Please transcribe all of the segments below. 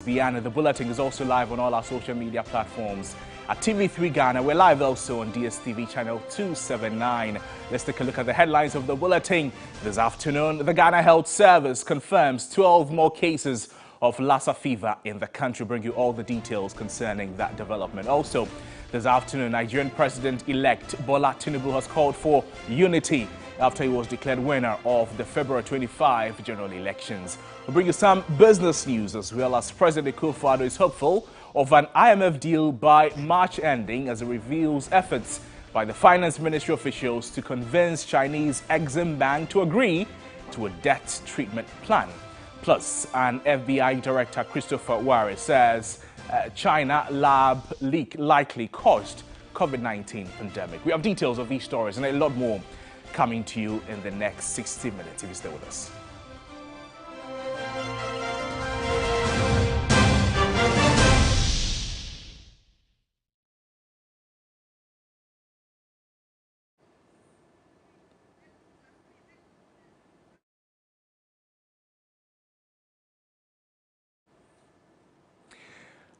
the end. The bulletin is also live on all our social media platforms. At TV3 Ghana, we're live also on DSTV channel 279. Let's take a look at the headlines of the bulletin. This afternoon, the Ghana Health Service confirms 12 more cases of Lassa fever in the country. Bring you all the details concerning that development. Also, this afternoon, Nigerian President-elect Bola Tinubu has called for unity after he was declared winner of the February 25 general elections. We'll bring you some business news as well as President Akufo-Addo is hopeful of an IMF deal by March ending as it reveals efforts by the Finance Ministry officials to convince Chinese Exim Bank to agree to a debt treatment plan. Plus, an FBI Director, Christopher Ware, says China lab leak likely caused COVID-19 pandemic. We have details of these stories and a lot more coming to you in the next 60 minutes if you stay with us.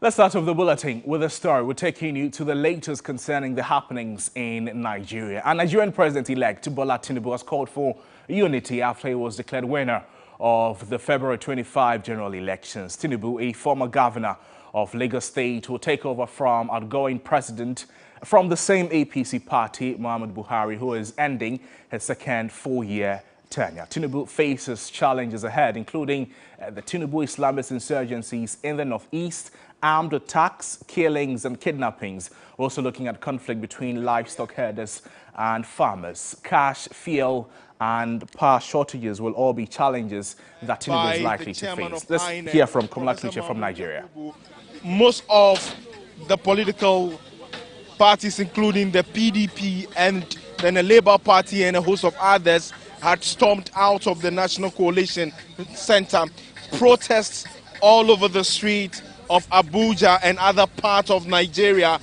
Let's start off the bulletin with a story. We're taking you to the latest concerning the happenings in Nigeria. And Nigerian President-elect Bola Tinubu has called for unity after he was declared winner of the February 25 general elections. Tinubu, a former governor of Lagos State, will take over from outgoing president from the same APC party, Muhammadu Buhari, who is ending his second four-year tenure. Tinubu faces challenges ahead, including the Tinubu Islamist insurgencies in the northeast, armed attacks, killings and kidnappings. Also looking at conflict between livestock herders and farmers. Cash, fuel and power shortages will all be challenges that Tinubu is likely to face. Let's hear from Komla Kiche from Nigeria. Most of the political parties, including the PDP and then the Labour Party and a host of others, had stormed out of the National Coalition Center. Protests all over the street of Abuja and other parts of Nigeria,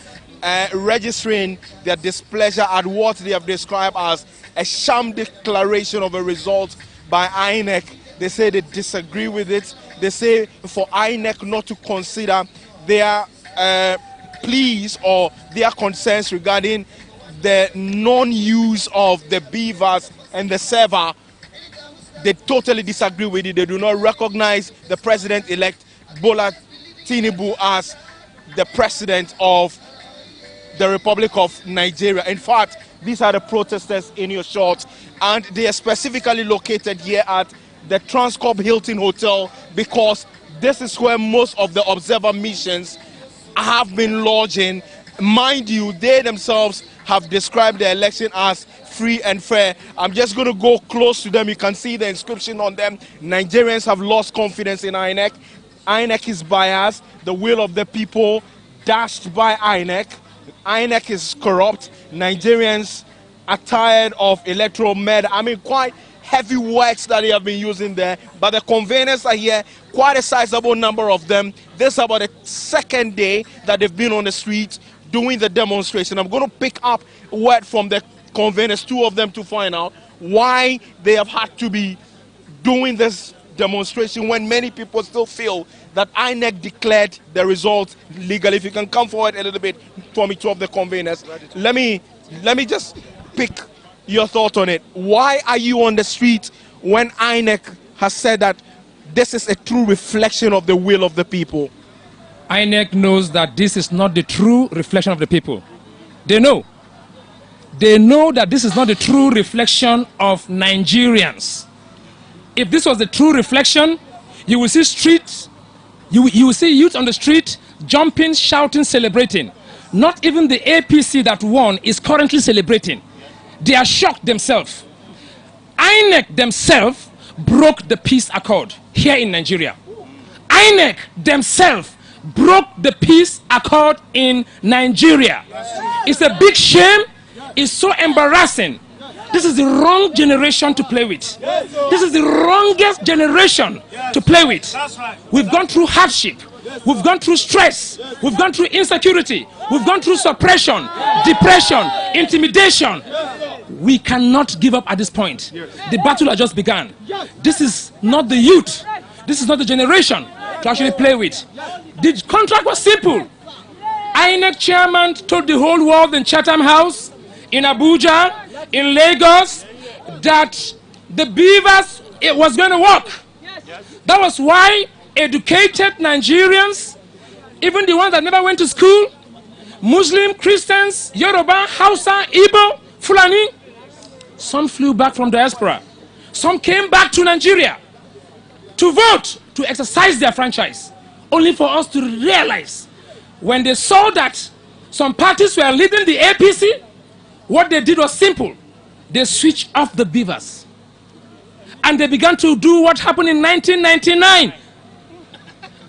registering their displeasure at what they have described as a sham declaration of a result by INEC. They say they disagree with it. They say for INEC not to consider their pleas or their concerns regarding the non-use of the beavers and the server. They totally disagree with it. They do not recognize the president-elect Bola Tinubu as the president of the Republic of Nigeria. In fact, these are the protesters in your short, and they are specifically located here at the Transcorp Hilton Hotel because this is where most of the observer missions have been lodging. Mind you, they themselves have described the election as free and fair. I'm just going to go close to them. You can see the inscription on them. Nigerians have lost confidence in INEC. INEC is biased. The will of the people dashed by INEC. INEC is corrupt. Nigerians are tired of electoral murder. I mean, quite heavy words that they have been using there. But the conveners are here, quite a sizable number of them. This is about the second day that they've been on the streets doing the demonstration. I'm going to pick up word from the conveners, two of them, to find out why they have had to be doing this demonstration when many people still feel that INEC declared the result legally. If you can come forward a little bit for me, two of the conveners. Let me just pick your thought on it. Why are you on the street when INEC has said that this is a true reflection of the will of the people? INEC knows that this is not the true reflection of the people. They know. They know that this is not the true reflection of Nigerians. If this was the true reflection, you will see streets, you will see youth on the street jumping, shouting, celebrating. Not even the APC that won is currently celebrating. They are shocked themselves. INEC themselves broke the peace accord here in Nigeria. INEC themselves broke the peace accord in Nigeria. It's a big shame. It's so embarrassing. This is the wrong generation to play with. This is the wrongest generation to play with. We've gone through hardship. We've gone through stress. We've gone through insecurity. We've gone through suppression, depression, intimidation. We cannot give up at this point. The battle has just begun. This is not the youth. This is not the generation to actually play with. The contract was simple. INEC chairman told the whole world in Chatham House, in Abuja, in Lagos, that the beavers, it was going to work. That was why educated Nigerians, even the ones that never went to school, Muslim, Christians, Yoruba, Hausa, Igbo, Fulani, some flew back from diaspora. Some came back to Nigeria to vote, to exercise their franchise, only for us to realize when they saw that some parties were leading the APC, what they did was simple. They switched off the beavers. And they began to do what happened in 1999.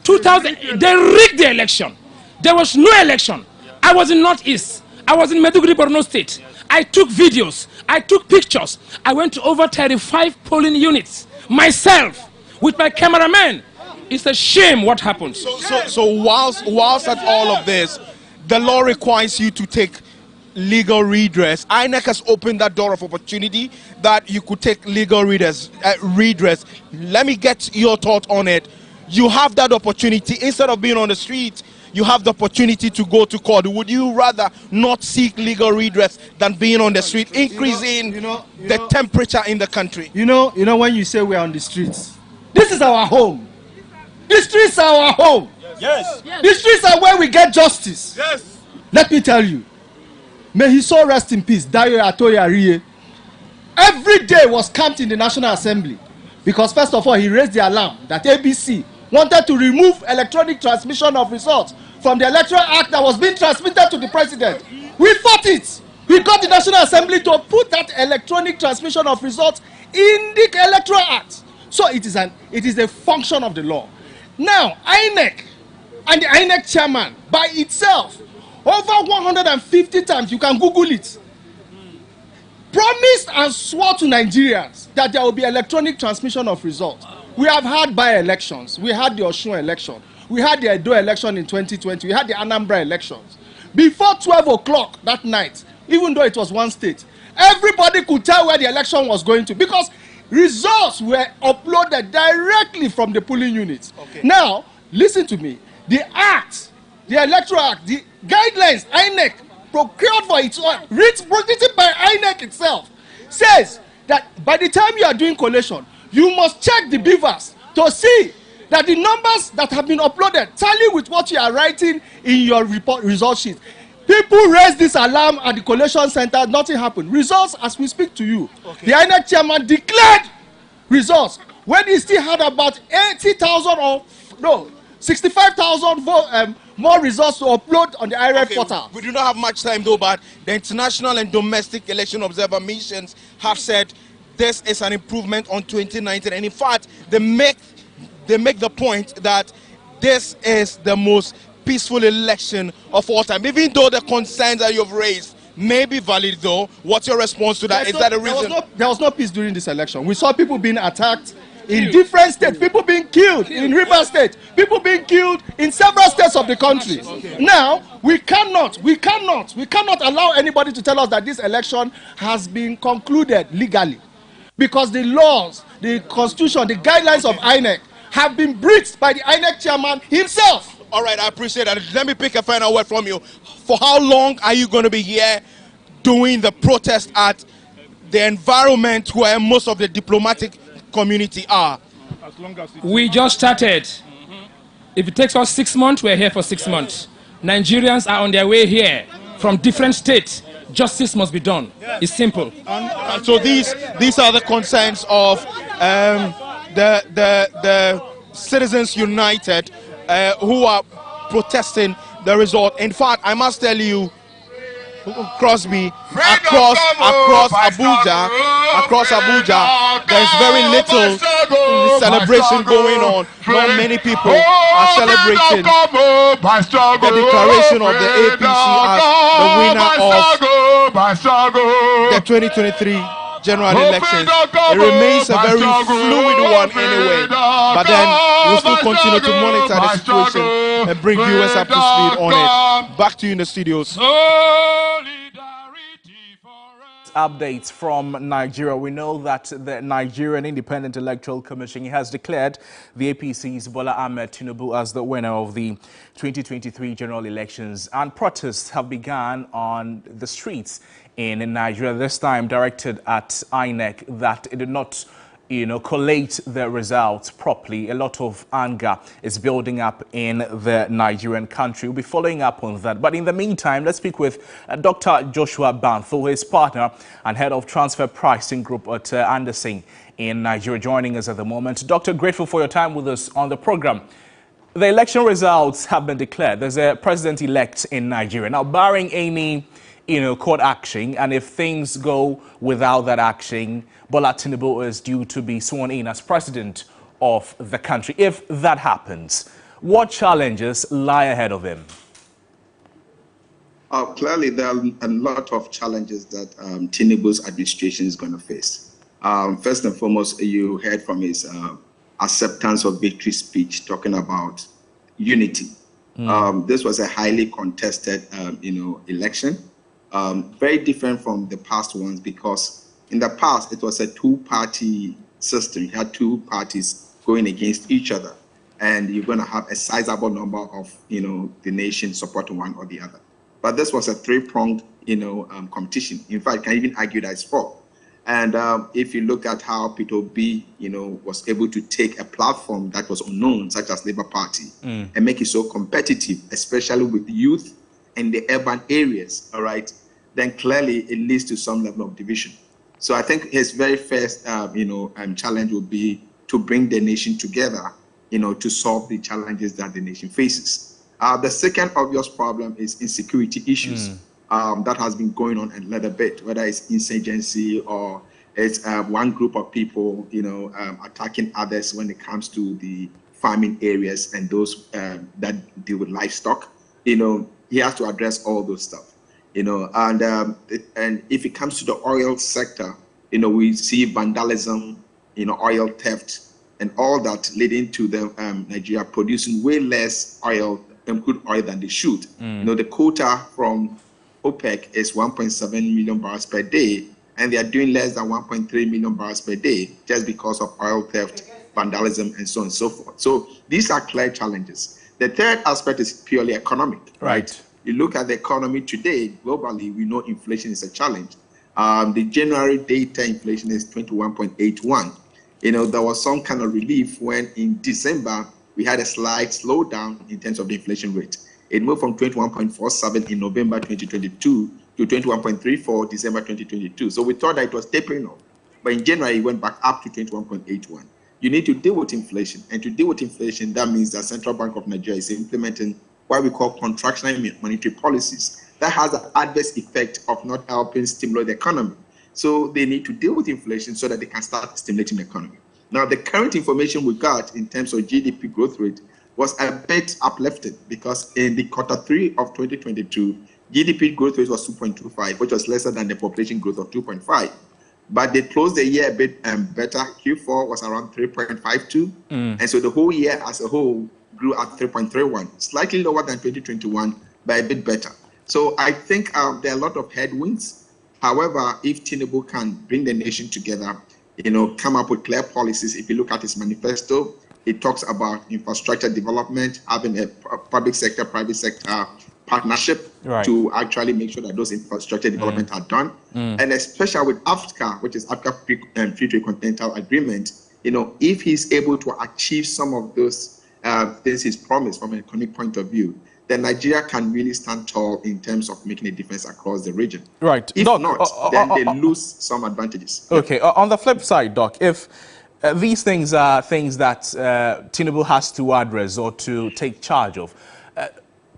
2000, they rigged the election. There was no election. I was in Northeast. I was in Maiduguri, Borno State. I took videos. I took pictures. I went to over 35 polling units myself with my cameraman. It's a shame what happened. So whilst at all of this, the law requires you to take legal redress. INEC has opened that door of opportunity that you could take legal redress. Let me get your thought on it. You have that opportunity. Instead of being on the street, you have the opportunity to go to court. Would you rather not seek legal redress than being on the street, increasing the temperature in the country? You know when you say we're on the streets, this is our home. The streets are our home. Yes. The streets are where we get justice. Yes. Let me tell you, may his soul rest in peace, Dayo Atoye Ariye. Every day was camped in the National Assembly because first of all he raised the alarm that ABC wanted to remove electronic transmission of results from the Electoral Act that was being transmitted to the president. We fought it. We got the National Assembly to put that electronic transmission of results in the Electoral Act. So it is a function of the law. Now, INEC and the INEC chairman by itself, over 150 times, you can Google it, promised and swore to Nigerians that there will be electronic transmission of results. We have had by-elections. We had the Osun election. We had the Edo election in 2020. We had the Anambra elections. Before 12 o'clock that night, even though it was one state, everybody could tell where the election was going to because results were uploaded directly from the polling units. Okay. Now, listen to me. The Act, the Electoral Act, the guidelines INEC procured for its own, written by INEC itself, says that by the time you are doing collation, you must check the beavers to see that the numbers that have been uploaded tally with what you are writing in your report result sheet. People raised this alarm at the collation center, nothing happened. Results, as we speak to you, okay. The INEC chairman declared results when he still had about 80,000 or no, 65,000 more results to upload on the IREF portal. We do not have much time though, but the international and domestic election observer missions have said this is an improvement on 2019, and in fact, they make the point that this is the most peaceful election of all time. Even though the concerns that you've raised may be valid though, what's your response to that? Is that a reason? There was no peace during this election. We saw people being attacked in different states, people being killed in Rivers State, people being killed in several states of the country. Okay. Now, we cannot allow anybody to tell us that this election has been concluded legally. Because the laws, the constitution, the guidelines of INEC have been breached by the INEC chairman himself. All right, I appreciate that. Let me pick a final word from you. For how long are you going to be here doing the protest at the environment where most of the diplomatic community are? As long as we just started. If it takes us 6 months, we're here for 6 months. Nigerians are on their way here from different states. Justice must be done. It's simple. And so these are the concerns of the Citizens United who are protesting the result. In fact, I must tell you, Crosby, across Abuja, there's very little celebration going on. Not many people are celebrating the declaration of the APC as the winner of the 2023 general elections. It remains a very fluid one anyway, but then we'll still continue to monitor the situation and bring viewers up to speed on it. Back to you in the studios. updates from Nigeria. We know that the Nigerian Independent Electoral Commission has declared the APC's Bola Ahmed Tinubu as the winner of the 2023 general elections, and protests have begun on the streets in Nigeria, this time directed at INEC that it did not collate the results properly. A lot of anger is building up in the Nigerian country. We'll be following up on that. But in the meantime, let's speak with Dr. Joshua Bantho, his partner and head of transfer pricing group at Anderson in Nigeria, joining us at the moment. Doctor, grateful for your time with us on the program. The election results have been declared. There's a president-elect in Nigeria. Now, barring any court action, and if things go without that action, Bola Tinubu is due to be sworn in as president of the country. If that happens, what challenges lie ahead of him? Clearly, there are a lot of challenges that Tinubu's administration is going to face. First and foremost, you heard from his acceptance of victory speech talking about unity. This was a highly contested, election. Very different from the past ones, because in the past it was a two-party system. You had two parties going against each other, and you're going to have a sizable number of the nation supporting one or the other. But this was a three-pronged competition. In fact, you can even argue that it's four. And if you look at how Peter Obi was able to take a platform that was unknown, such as Labour Party, and make it so competitive, especially with youth in the urban areas, all right, then clearly it leads to some level of division. So I think his very first, challenge would be to bring the nation together, to solve the challenges that the nation faces. The second obvious problem is insecurity issues that has been going on a little bit, whether it's insurgency or it's one group of people, attacking others when it comes to the farming areas and those that deal with livestock. He has to address all those stuff. And if it comes to the oil sector, we see vandalism, oil theft, and all that leading to the Nigeria producing way less oil, crude oil than they should. The quota from OPEC is 1.7 million barrels per day, and they are doing less than 1.3 million barrels per day just because of oil theft, vandalism, and so on and so forth. So these are clear challenges. The third aspect is purely economic, right? You look at the economy today, globally, we know inflation is a challenge. The January data inflation is 21.81. There was some kind of relief when in December, we had a slight slowdown in terms of the inflation rate. It moved from 21.47 in November 2022 to 21.34 December 2022. So we thought that it was tapering off. But in January, it went back up to 21.81. You need to deal with inflation. And to deal with inflation, that means that Central Bank of Nigeria is implementing what we call contractionary monetary policies. That has an adverse effect of not helping stimulate the economy. So they need to deal with inflation so that they can start stimulating the economy. Now, the current information we got in terms of GDP growth rate was a bit uplifted, because in the Q3 of 2022, GDP growth rate was 2.25, which was lesser than the population growth of 2.5. But they closed the year a bit better. Q4 was around 3.52. And so the whole year as a whole grew at 3.31, slightly lower than 2021, but a bit better. So I think there are a lot of headwinds. However, if Tinubu can bring the nation together, come up with clear policies. If you look at his manifesto, it talks about infrastructure development, having a public sector, private sector partnership to actually make sure that those infrastructure development are done. And especially with AfCFTA, which is Africa Free Trade Continental Agreement, if he's able to achieve some of those things he's promised from an economic point of view, then Nigeria can really stand tall in terms of making a difference across the region. Right. If Doc, not, then they lose some advantages. Okay. On the flip side, Doc, if these things are things that Tinubu has to address or to take charge of,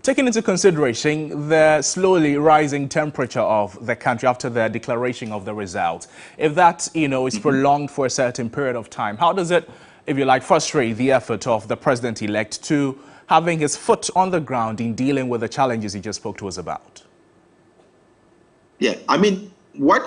taking into consideration the slowly rising temperature of the country after the declaration of the results, if that, is prolonged for a certain period of time, how does it, if you like, frustrate the effort of the president-elect to having his foot on the ground in dealing with the challenges he just spoke to us about? Yeah, I mean, what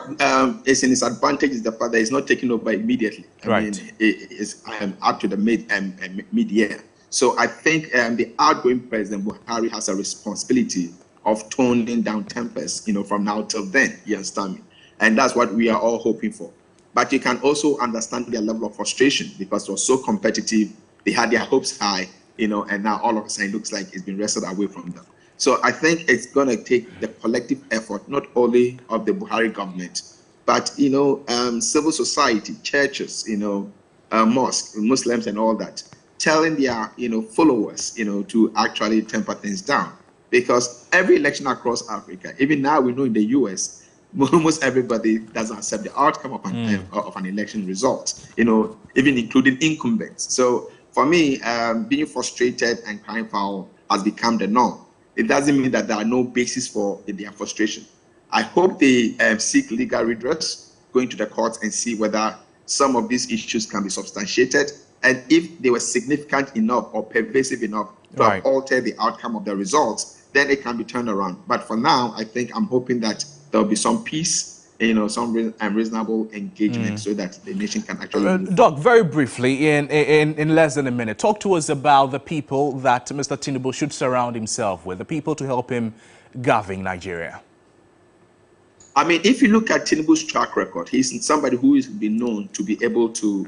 is in his advantage is the fact that he's not taking over immediately. I mean, it is up to the mid-year. So I think the outgoing President Buhari has a responsibility of toning down tempers, from now till then. You understand me? And that's what we are all hoping for. But you can also understand their level of frustration because it was so competitive. They had their hopes high, and now all of a sudden it looks like it's been wrestled away from them. So I think it's going to take the collective effort, not only of the Buhari government, but, civil society, churches, mosques, Muslims and all that, telling their, followers, to actually temper things down. Because every election across Africa, even now we know in the US, almost everybody doesn't accept the outcome of an election result, even including incumbents. So for me, being frustrated and crying foul has become the norm. It doesn't mean that there are no basis for their frustration. I hope they seek legal redress, going to the courts and see whether some of these issues can be substantiated, and if they were significant enough or pervasive enough to alter the outcome of the results, then it can be turned around. But for now, I think I'm hoping that there'll be some peace, some reasonable engagement so that the nation can actually... Doc, very briefly, in less than a minute, talk to us about the people that Mr. Tinubu should surround himself with, the people to help him govern Nigeria. I mean, if you look at Tinubu's track record, he's somebody who has been known to be able to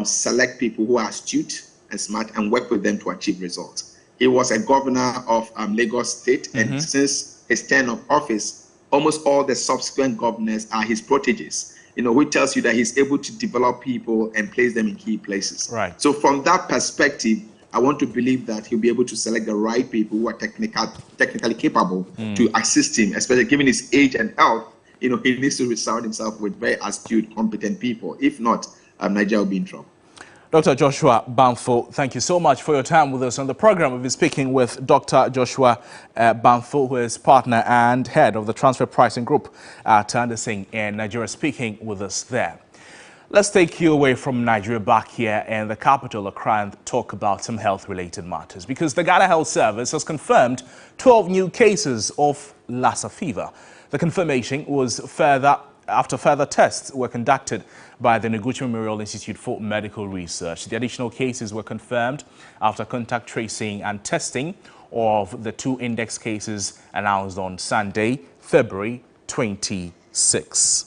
select people who are astute and smart and work with them to achieve results. He was a governor of Lagos State, and since his term of office, almost all the subsequent governors are his proteges, which tells you that he's able to develop people and place them in key places. Right. So from that perspective, I want to believe that he'll be able to select the right people who are technically capable to assist him, especially given his age and health. He needs to surround himself with very astute, competent people. If not, Nigeria will be in trouble. Dr. Joshua Banfo, thank you so much for your time with us on the program. We'll be speaking with Dr. Joshua Banfo, who is partner and head of the transfer pricing group at Anderson in Nigeria, speaking with us there. Let's take you away from Nigeria back here in the capital, Accra, and talk about some health-related matters, because the Ghana Health Service has confirmed 12 new cases of Lassa fever. The confirmation was after further tests were conducted by the Noguchi Memorial Institute for Medical Research. The additional cases were confirmed after contact tracing and testing of the 2 index cases announced on Sunday, February 26.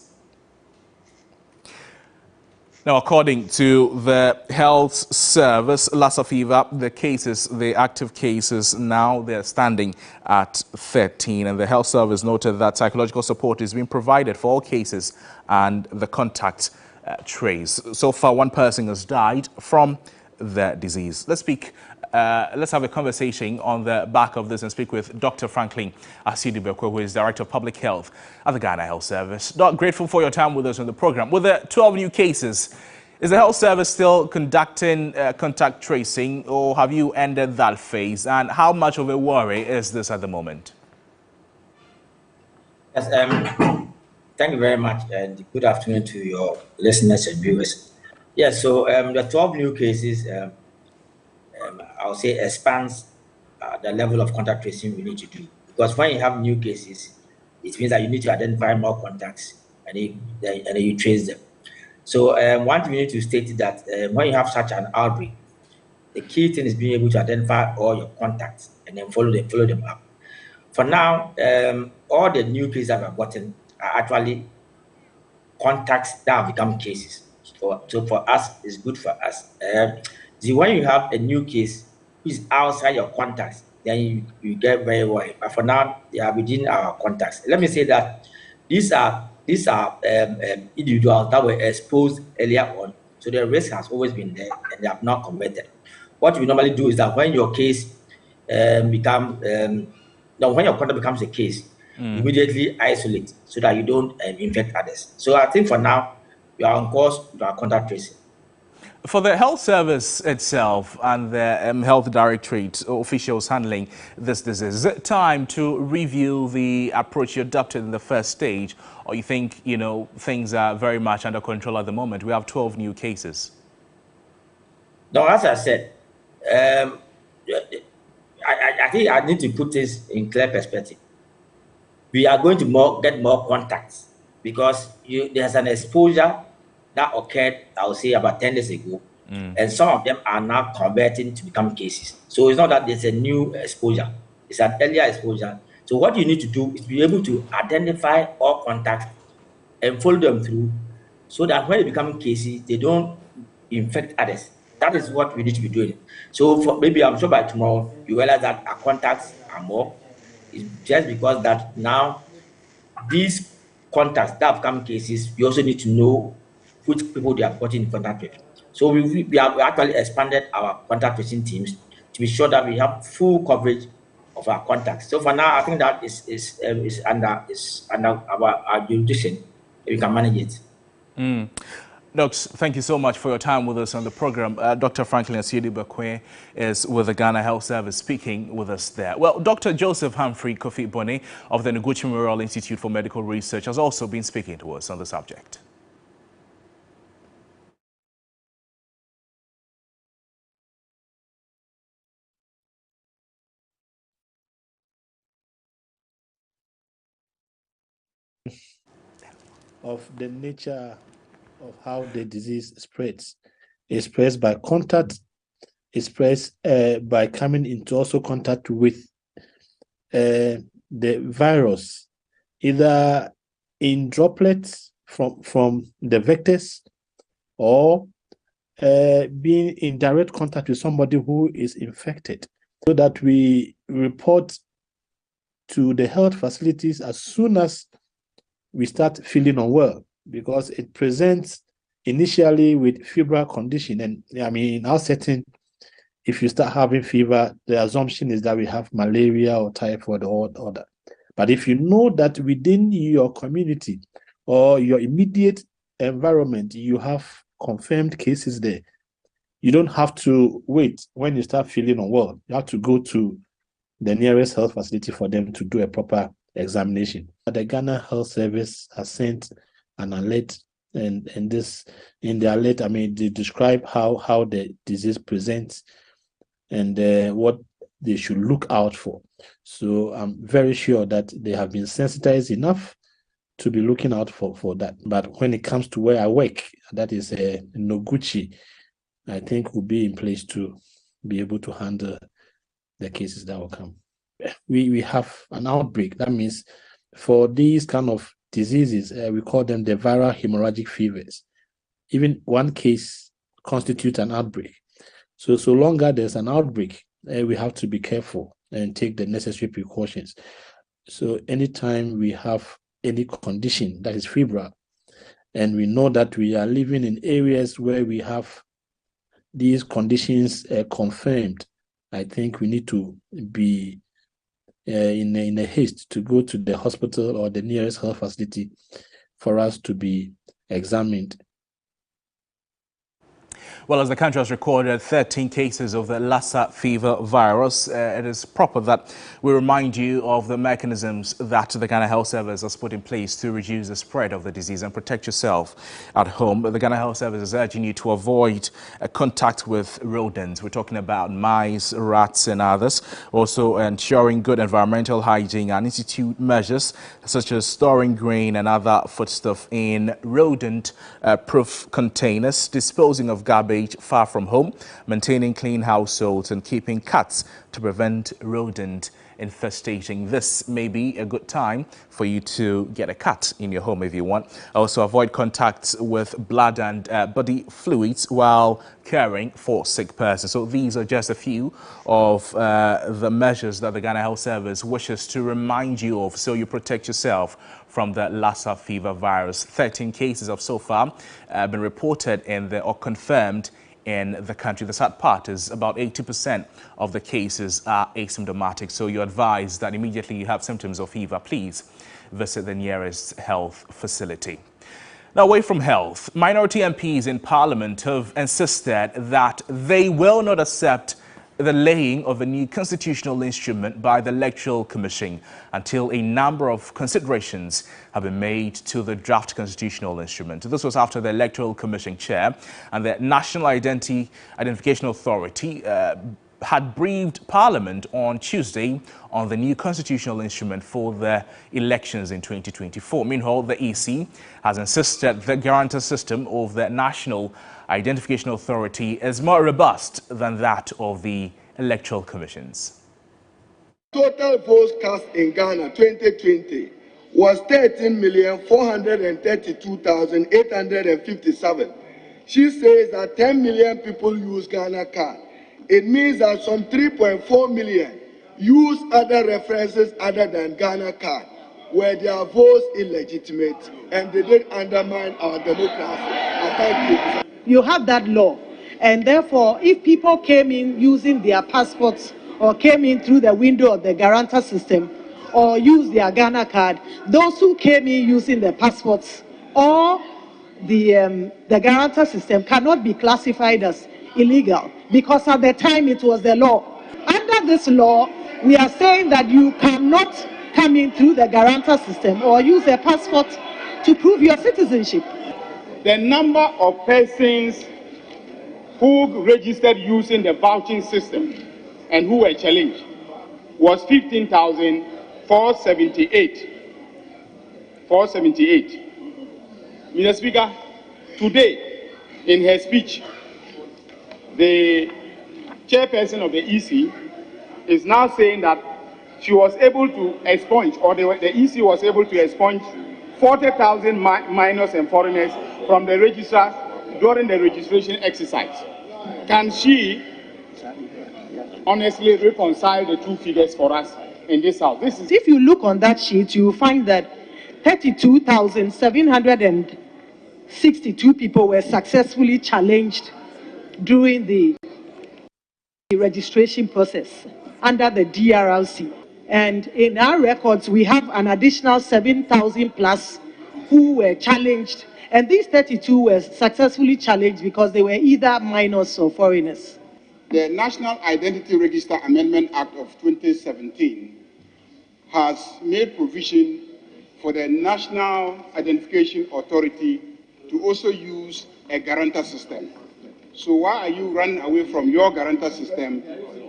Now, according to the Health Service, Lassa fever, the active cases now they're standing at 13. And the Health Service noted that psychological support is being provided for all cases and the contact trace. So far, 1 person has died from the disease. Let's have a conversation on the back of this and speak with Dr. Franklin Asidibekwe, who is Director of Public Health at the Ghana Health Service. Doc, grateful for your time with us on the program. With the 12 new cases, is the Health Service still conducting contact tracing, or have you ended that phase? And how much of a worry is this at the moment? Yes, thank you very much, and good afternoon to your listeners and viewers. Yes, so the 12 new cases, I'll say, expands the level of contact tracing we need to do. Because when you have new cases, it means that you need to identify more contacts and then you trace them. So one thing you need to state is that when you have such an outbreak, the key thing is being able to identify all your contacts and then follow them up. For now, all the new cases that we've gotten are actually contacts that have become cases. So for us, it's good for us. When you have a new case who is outside your contacts, then you get very worried. But for now, they are within our contacts. Let me say that these are individuals that were exposed earlier on. So the risk has always been there and they have not converted. What we normally do is that when your case when your contact becomes a case, immediately isolate so that you don't infect others. So I think for now, we are on course with our contact tracing. For the Health Service itself and the Health Directorate officials handling this disease, is it time to review the approach you adopted in the first stage, or you think, things are very much under control at the moment? We have 12 new cases. No, as I said, I think I need to put this in clear perspective. We are going to get more contacts because there's an exposure that occurred, I would say, about 10 days ago. And some of them are now converting to become cases. So it's not that there's a new exposure. It's an earlier exposure. So what you need to do is be able to identify all contacts and follow them through, so that when they become cases, they don't infect others. That is what we need to be doing. So maybe I'm sure by tomorrow you realize that our contacts are more. It's just because that now these contacts that have come cases, we also need to know which people they are putting in contact with. So we have actually expanded our contact tracing teams to be sure that we have full coverage of our contacts. So for now, I think that is under our jurisdiction. We can manage it. Docs, thank you so much for your time with us on the program. Dr. Franklin Asiedi-Bequia is with the Ghana Health Service speaking with us there. Well, Dr. Joseph Humphrey Kofi-Bonne of the Noguchi Memorial Institute for Medical Research has also been speaking to us on the subject. Of the nature of how the disease spreads. It spreads by contact. It spreads by coming into also contact with the virus, either in droplets from the vectors or being in direct contact with somebody who is infected, so that we report to the health facilities as soon as we start feeling unwell, because it presents initially with febrile condition. And I mean, in our setting, if you start having fever, the assumption is that we have malaria or typhoid or that. But if you know that within your community or your immediate environment, you have confirmed cases there, you don't have to wait when you start feeling unwell. You have to go to the nearest health facility for them to do a proper examination. The Ghana Health Service has sent an alert, and this in the alert, I mean, they describe how the disease presents and what they should look out for. So I'm very sure that they have been sensitized enough to be looking out for that. But when it comes to where I work, that is Noguchi, I think will be in place to be able to handle the cases that will come. We have an outbreak. That means for these kind of diseases, we call them the viral hemorrhagic fevers. Even one case constitutes an outbreak. So longer there's an outbreak, we have to be careful and take the necessary precautions. So anytime we have any condition that is febrile, and we know that we are living in areas where we have these conditions confirmed, I think we need to be in a haste to go to the hospital or the nearest health facility for us to be examined. Well, as the country has recorded 13 cases of the Lassa fever virus, it is proper that we remind you of the mechanisms that the Ghana Health Service has put in place to reduce the spread of the disease and protect yourself at home. The Ghana Health Service is urging you to avoid contact with rodents. We're talking about mice, rats and others. Also ensuring good environmental hygiene and institute measures such as storing grain and other foodstuff in rodent-proof containers, disposing of garbage far from home, maintaining clean households and keeping cats to prevent rodent infestation. This may be a good time for you to get a cat in your home if you want. Also avoid contact with blood and body fluids while caring for sick persons. So these are just a few of the measures that the Ghana Health Service wishes to remind you of so you protect yourself from the Lassa fever virus. 13 cases have so far been reported or confirmed in the country. The sad part is about 80% of the cases are asymptomatic. So you're advised that immediately you have symptoms of fever, please visit the nearest health facility. Now, away from health, minority MPs in Parliament have insisted that they will not accept the laying of a new constitutional instrument by the Electoral Commission until a number of considerations have been made to the draft constitutional instrument. This was after the Electoral Commission chair and the National Identification Authority had briefed Parliament on Tuesday on the new constitutional instrument for the elections in 2024. Meanwhile, the EC has insisted the guarantor system of the National Identification Authority is more robust than that of the Electoral Commissions. Total votes cast in Ghana 2020 was 13,432,857. She says that 10 million people use Ghana card. It means that some 3.4 million use other references other than Ghana card, where their votes illegitimate and they did undermine our democracy. I thank you. You have that law, and therefore, if people came in using their passports or came in through the window of the guarantor system or used their Ghana card, those who came in using their passports or the guarantor system cannot be classified as illegal, because at the time it was the law. Under this law, we are saying that you cannot come in through the guarantor system or use a passport to prove your citizenship. The number of persons who registered using the vouching system and who were challenged was 15,478. 478. Mr. Speaker, today, in her speech, the chairperson of the EC is now saying that she was able to expunge, or the EC was able to expunge 40,000 minors and foreigners from the register during the registration exercise. Can she honestly reconcile the two figures for us in this house? If you look on that sheet, you will find that 32,762 people were successfully challenged during the registration process under the DRLC. And in our records, we have an additional 7,000 plus who were challenged. And these 32 were successfully challenged because they were either minors or foreigners. The National Identity Register Amendment Act of 2017 has made provision for the National Identification Authority to also use a guarantor system. So why are you running away from your guarantor system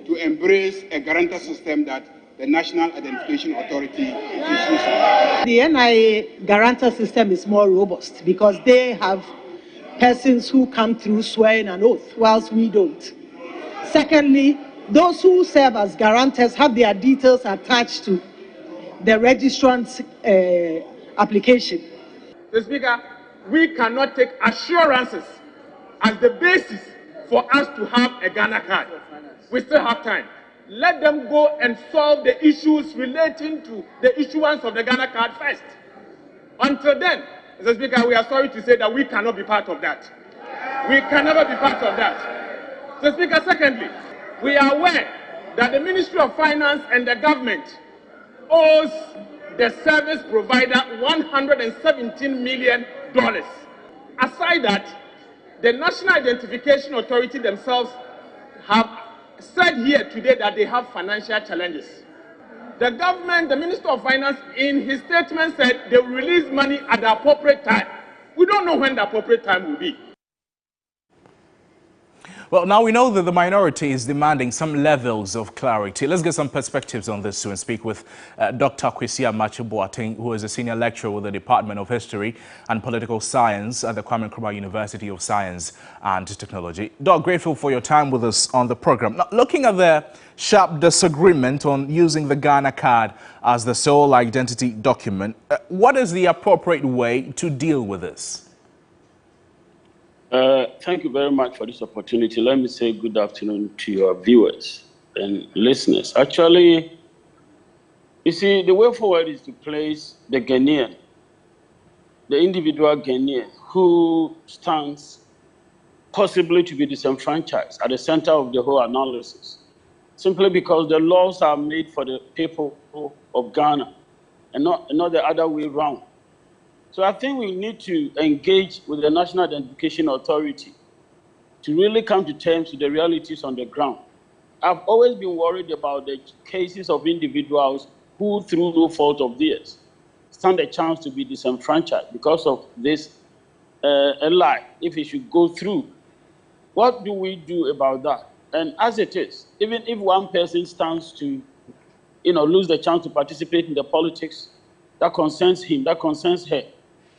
to embrace a guarantor system that the National Identification Authority is using? The NIA guarantor system is more robust because they have persons who come through swearing an oath, whilst we don't. Secondly, those who serve as guarantors have their details attached to the registrant's application. Mr. Speaker, we cannot take assurances as the basis for us to have a Ghana card. We still have time. Let them go and solve the issues relating to the issuance of the Ghana card first. Until then, Mr. Speaker, we are sorry to say that we cannot be part of that. We can never be part of that. Mr. Speaker, secondly, we are aware that the Ministry of Finance and the government owes the service provider $117 million. Aside that, the National Identification Authority themselves have said here today that they have financial challenges. The government, the Minister of Finance, in his statement said they will release money at the appropriate time. We don't know when the appropriate time will be. Well, now we know that the minority is demanding some levels of clarity. Let's get some perspectives on this and speak with Dr. Kwesi Amakye-Boateng, who is a senior lecturer with the Department of History and Political Science at the Kwame Nkrumah University of Science and Technology. Doc, grateful for your time with us on the program. Now, looking at the sharp disagreement on using the Ghana card as the sole identity document, what is the appropriate way to deal with this? Thank you very much for this opportunity. Let me say good afternoon to your viewers and listeners. Actually, you see, the way forward is to place the Ghanaian, the individual Ghanaian who stands possibly to be disenfranchised at the center of the whole analysis, simply because the laws are made for the people of Ghana and not the other way around. So I think we need to engage with the National Identification Authority to really come to terms with the realities on the ground. I've always been worried about the cases of individuals who, through no fault of theirs, stand a chance to be disenfranchised because of this a lie, if it should go through. What do we do about that? And as it is, even if one person stands to lose the chance to participate in the politics that concerns him, that concerns her,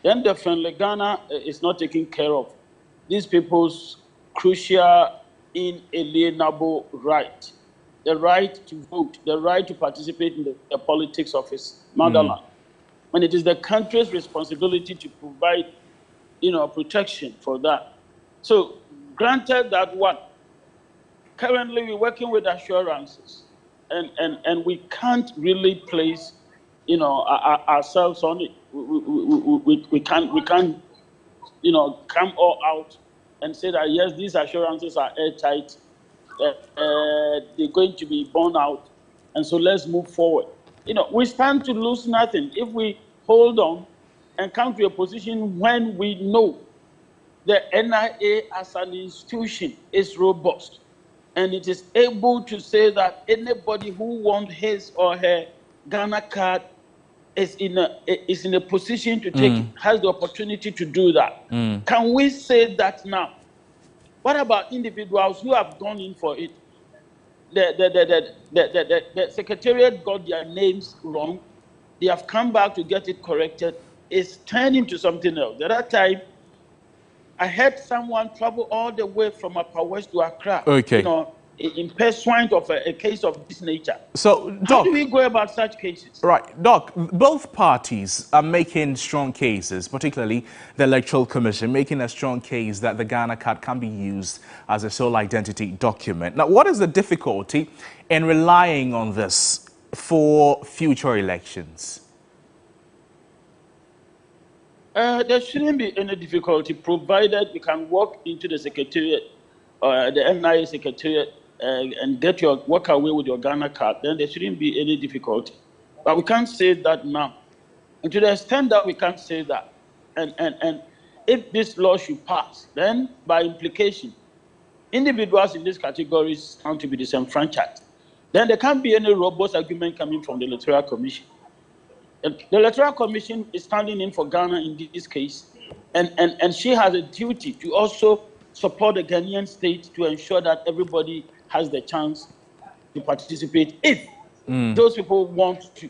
then definitely Ghana is not taking care of these people's crucial, inalienable right, the right to vote, the right to participate in the politics of his motherland. And it is the country's responsibility to provide, protection for that. So granted that currently we're working with assurances, and we can't really place, ourselves on it. We can't, come all out and say that yes, these assurances are airtight. They're going to be borne out, and so let's move forward. We stand to lose nothing if we hold on and come to a position when we know the NIA as an institution is robust, and it is able to say that anybody who wants his or her Ghana card is in a position to take it, has the opportunity to do that. Can we say that now? What about individuals who have gone in for it? The secretariat got their names wrong. They have come back to get it corrected. It's turned into something else. The other time, I had someone travel all the way from Upper West to Accra. Okay. In pursuit of a case of this nature. So, Doc, how do we go about such cases? Right, Doc, both parties are making strong cases, particularly the Electoral Commission, making a strong case that the Ghana card can be used as a sole identity document. Now, what is the difficulty in relying on this for future elections? There shouldn't be any difficulty, provided you can walk into the secretariat, the NIA secretariat, and walk away with your Ghana card. Then there shouldn't be any difficulty. But we can't say that now. And to the extent that we can't say that, and if this law should pass, then by implication, individuals in these categories stand to be disenfranchised. Then there can't be any robust argument coming from the Electoral Commission. The Electoral Commission is standing in for Ghana in this case, and she has a duty to also support the Ghanaian state to ensure that everybody has the chance to participate if those people want to.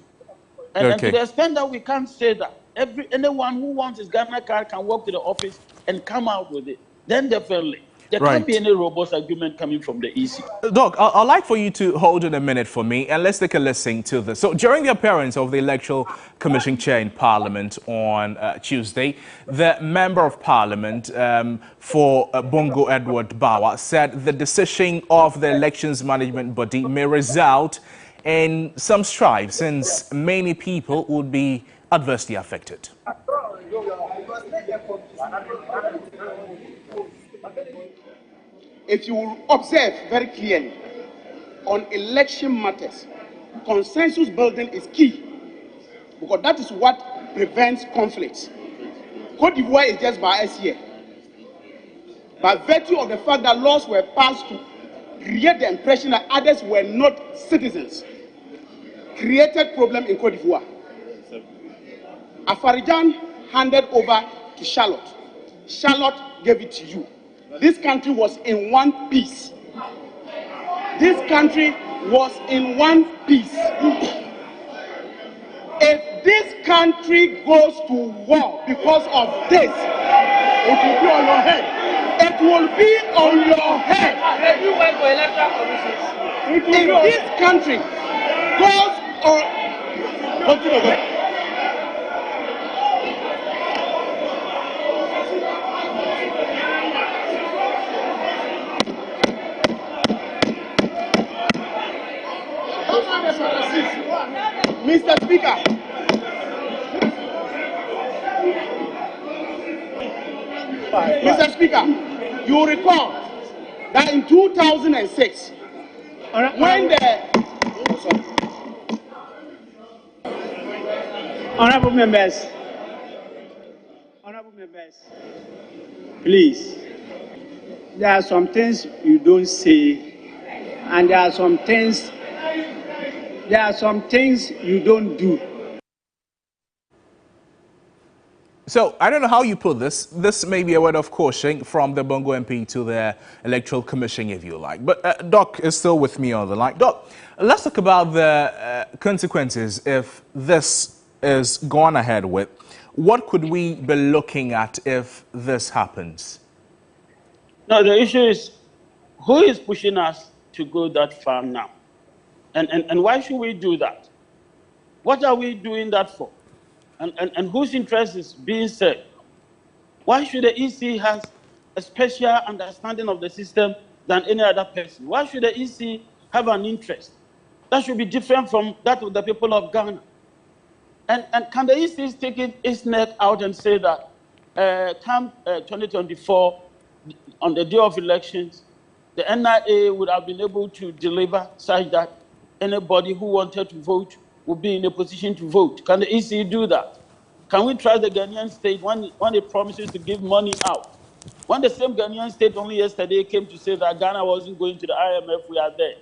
And to the extent that we can't say that, anyone who wants his Ghana card can walk to the office and come out with it, then definitely there can't be any robust argument coming from the EC. Doc, I'd like for you to hold in a minute for me, and let's take a listen to this. So during the appearance of the Electoral Commission Chair in Parliament on Tuesday, the Member of Parliament for Bongo Edward Bawa said the decision of the Elections Management Body may result in some strife, since many people would be adversely affected. If you will observe very clearly, on election matters, consensus building is key, because that is what prevents conflicts. Côte d'Ivoire is just by us here. By virtue of the fact that laws were passed to create the impression that others were not citizens, created problem in Côte d'Ivoire. Afarijan handed over to Charlotte. Charlotte gave it to you. This country was in one piece. This country was in one piece. If this country goes to war because of this, it will be on your head. It will be on your head. If this country goes on... Continue. Mr. Speaker, Mr. Speaker, you recall that in 2006, when the Honorable members, please, there are some things you don't say, and there are some things you don't do. So, I don't know how you put this. This may be a word of caution from the Bongo MP to the Electoral Commission, if you like. But Doc is still with me on the line. Doc, let's talk about the consequences if this is gone ahead with. What could we be looking at if this happens? No, the issue is, who is pushing us to go that far now? And why should we do that? What are we doing that for? and whose interest is being served? Why should the EC have a special understanding of the system than any other person? Why should the EC have an interest that should be different from that of the people of Ghana? And can the EC stick its neck out and say that come 2024, on the day of elections, the NIA would have been able to deliver such that anybody who wanted to vote would be in a position to vote? Can the EC do that? Can we trust the Ghanaian state when it promises to give money out? When the same Ghanaian state only yesterday came to say that Ghana wasn't going to the IMF, we are there.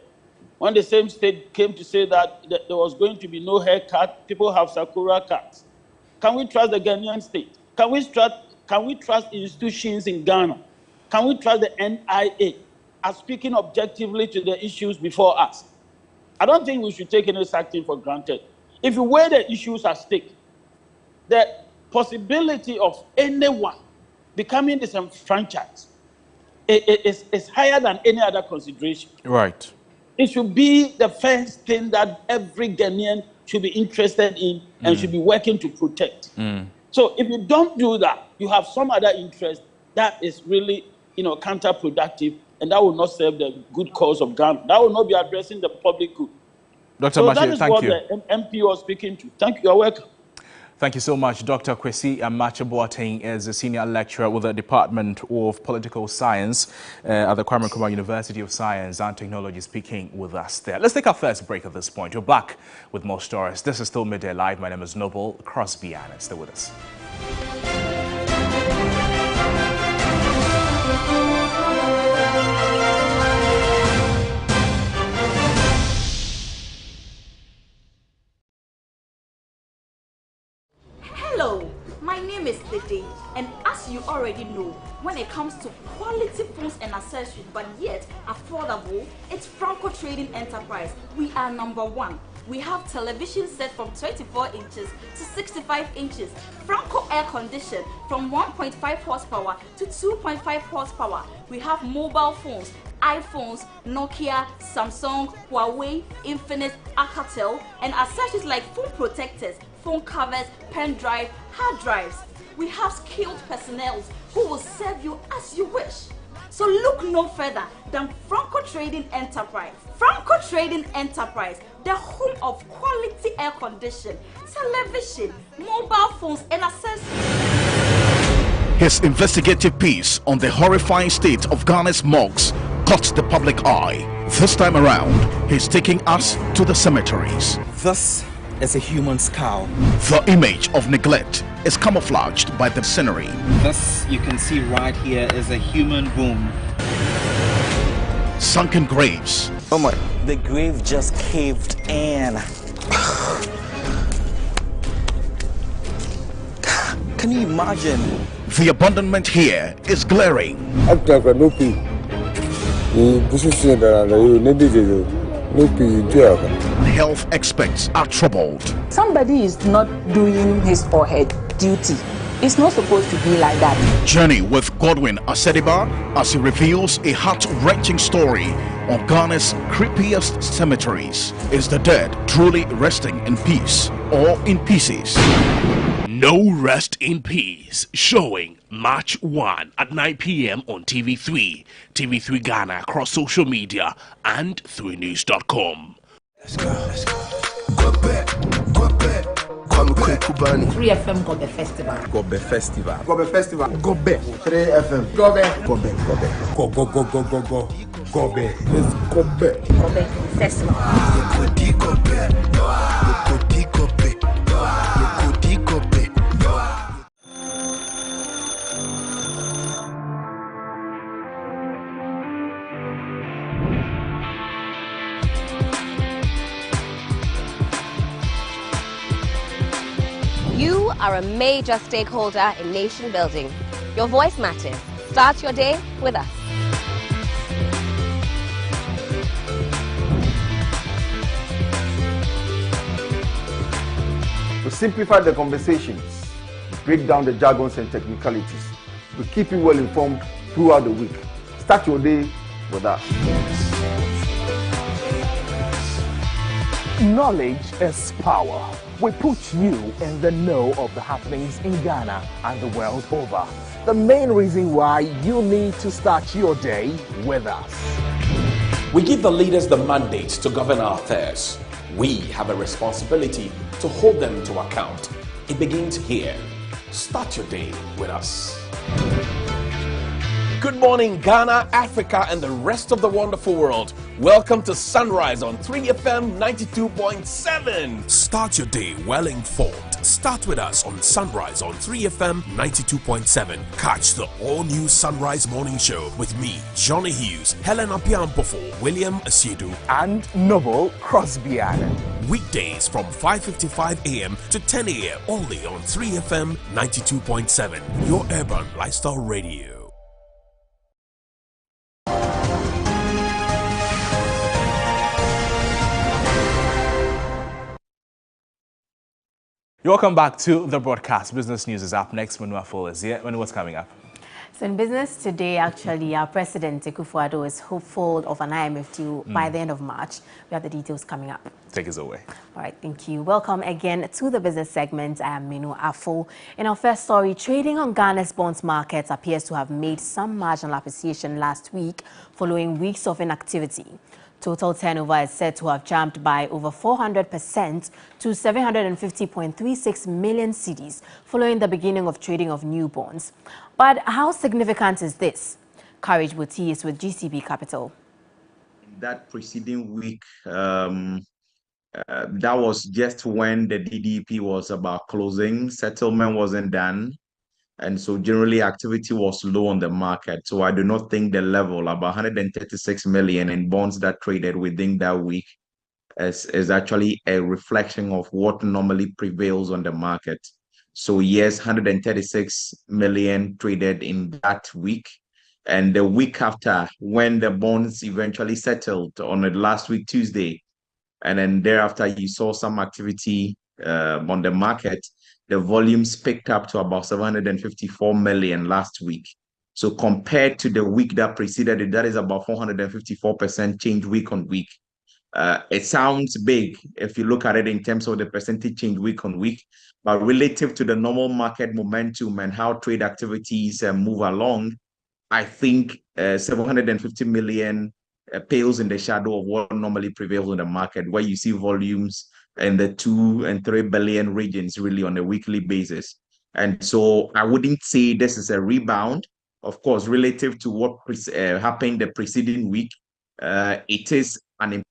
When the same state came to say that there was going to be no haircut, people have Sakura cuts. Can we trust the Ghanaian state? Can we trust institutions in Ghana? Can we trust the NIA as speaking objectively to the issues before us? I don't think we should take any such thing for granted. If you weigh the issues at stake, the possibility of anyone becoming disenfranchised is higher than any other consideration. Right. It should be the first thing that every Ghanaian should be interested in and should be working to protect. So if you don't do that, you have some other interest that is really, counterproductive, and that will not serve the good cause of Ghana. That will not be addressing the public good. Dr. So Bashir, that is thank what you. the MP was speaking to. Thank you. You're welcome. Thank you so much. Dr. Kwesi Amakye Boateng is a senior lecturer with the Department of Political Science at the Kwame Nkrumah University of Science and Technology, speaking with us there. Let's take our first break at this point. We're back with more stories. This is still Midday Live. My name is Noble Crosby, and stay with us. Hello, my name is Dede, and as you already know, when it comes to quality phones and accessories but yet affordable, it's Franco Trading Enterprise. We are #1. We have television set from 24 inches to 65 inches, Franco air condition from 1.5 horsepower to 2.5 horsepower. We have mobile phones, iPhones, Nokia, Samsung, Huawei, Infinix, Alcatel, and accessories like phone protectors, phone covers, pen drive, hard drives. We have skilled personnel who will serve you as you wish. So look no further than Franco Trading Enterprise. Franco Trading Enterprise, the home of quality air condition, television, mobile phones, and accessories. His investigative piece on the horrifying state of Ghana's morgues caught the public eye. This time around, he's taking us to the cemeteries. This is a human skull. The image of neglect is camouflaged by the scenery. This you can see right here is a human womb. Sunken graves. Oh my, the grave just caved in. Can you imagine? The abandonment here is glaring. Health experts are troubled. Somebody is not doing his or her duty. It's not supposed to be like that. Journey with Godwin Asediba as he reveals a heart-wrenching story on Ghana's creepiest cemeteries. Is the dead truly resting in peace or in pieces? No Rest in Peace, showing March 1 at 9 p.m. on TV3, TV3 Ghana across social media and 3news.com. Let's go, let's go. Go back, go back. Kubani. 3FM Gobe Festival. Gobe Festival. Gobe Festival. Gobe. 3FM. Gobe. Gobe. Gobe. Go go go go go go. Gobe. Let's Gobe. Gobe Festival. Yekoti Gobe. Yekoti Gobe. Yekoti Gobe. You are a major stakeholder in nation building. Your voice matters. Start your day with us. We simplify the conversations, break down the jargons and technicalities. We keep you well informed throughout the week. Start your day with us. Knowledge is power. We put you in the know of the happenings in Ghana and the world over. The main reason why you need to start your day with us. We give the leaders the mandate to govern our affairs. We have a responsibility to hold them to account. It begins here. Start your day with us. Good morning, Ghana, Africa, and the rest of the wonderful world. Welcome to Sunrise on 3FM 92.7. Start your day well informed. Start with us on Sunrise on 3FM 92.7. Catch the all-new Sunrise Morning Show with me, Johnny Hughes, Helen Apiampofo, William Asiedu, and Noble Crosbyan. Weekdays from 5:55 a.m. to 10 a.m. only on 3FM 92.7. Your urban lifestyle radio. Welcome back to the broadcast. Business News is up next. Manu Afol is here. Manu, what's coming up? So in business today, actually, our President Akufo-Addo is hopeful of an IMF deal by the end of March. We have the details coming up. Take us away. All right, thank you. Welcome again to the business segment. I am Manu Afol. In our first story, trading on Ghana's bonds markets appears to have made some marginal appreciation last week following weeks of inactivity. Total turnover is said to have jumped by over 400% to 750.36 million cedis following the beginning of trading of new bonds. But how significant is this? Courage Buti is with GCB Capital. That preceding week, that was just when the DDP was about closing. Settlement wasn't done. And so generally activity was low on the market. So I do not think the level, about 136 million in bonds that traded within that week is actually a reflection of what normally prevails on the market. So yes, 136 million traded in that week. And the week after, when the bonds eventually settled on the last week, Tuesday, and then thereafter you saw some activity on the market, the volumes picked up to about 754 million last week. So compared to the week that preceded it, that is about 454% change week on week. It sounds big if you look at it in terms of the percentage change week on week, but relative to the normal market momentum and how trade activities move along, I think 750 million pales in the shadow of what normally prevails on the market, where you see volumes in the 2 and 3 billion regions really on a weekly basis. And so I wouldn't say this is a rebound. Of course, relative to what happened the preceding week, it is an.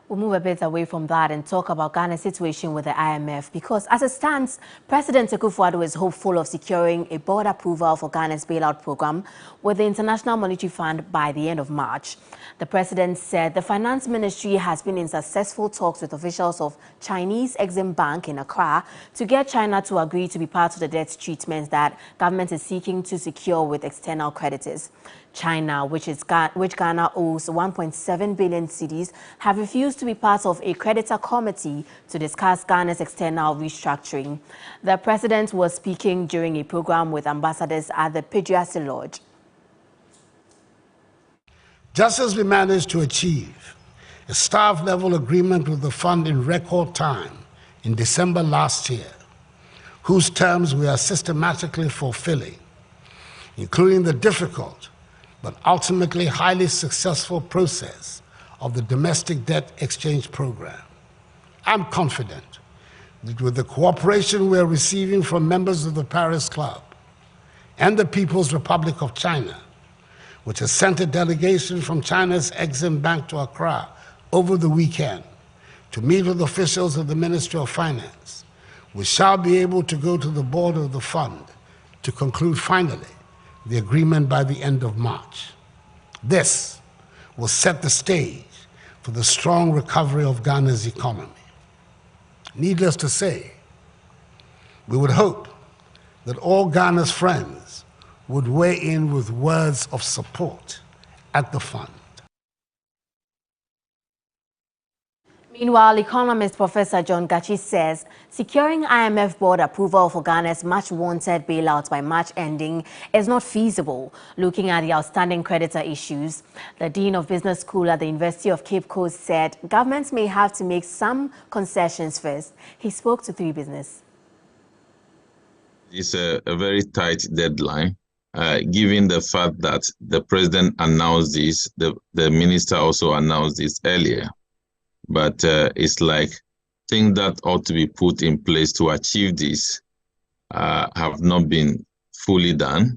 We'll move a bit away from that and talk about Ghana's situation with the IMF, because as it stands, President Akufo-Addo is hopeful of securing a board approval for Ghana's bailout program with the International Monetary Fund by the end of March. The president said the finance ministry has been in successful talks with officials of Chinese Exim Bank in Accra to get China to agree to be part of the debt treatment that government is seeking to secure with external creditors. China, which Ghana owes 1.7 billion cedis, have refused to be part of a creditor committee to discuss Ghana's external restructuring. The president was speaking during a program with ambassadors at the Peduase Lodge. Just as we managed to achieve a staff-level agreement with the fund in record time in December last year, whose terms we are systematically fulfilling, including the difficult but ultimately highly successful process of the domestic debt exchange program. I'm confident that with the cooperation we are receiving from members of the Paris Club and the People's Republic of China, which has sent a delegation from China's Exim Bank to Accra over the weekend to meet with officials of the Ministry of Finance, we shall be able to go to the board of the fund to conclude finally the agreement by the end of March. This will set the stage for the strong recovery of Ghana's economy. Needless to say, we would hope that all Ghana's friends would weigh in with words of support at the fund. Meanwhile, economist Professor John Gachi says securing IMF board approval for Ghana's much-wanted bailout by March ending is not feasible. Looking at the outstanding creditor issues, the Dean of Business School at the University of Cape Coast said governments may have to make some concessions first. He spoke to 3 Business. It's a very tight deadline. Given the fact that the president announced this, the minister also announced this earlier. But it's like things that ought to be put in place to achieve this have not been fully done.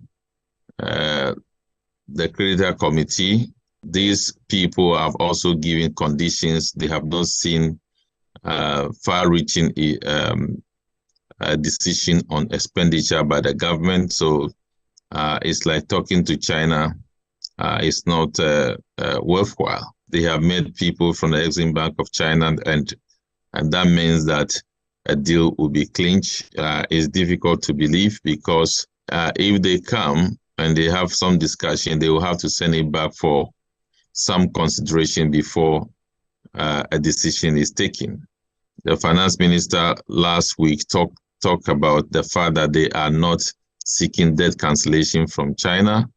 The creditor committee, these people have also given conditions. They have not seen far-reaching decision on expenditure by the government. So it's like talking to China. It's not worthwhile. They have made people from the Exim Bank of China, and that means that a deal will be clinched. It's difficult to believe because if they come and they have some discussion, they will have to send it back for some consideration before a decision is taken. The finance minister last week talked about the fact that they are not seeking debt cancellation from China.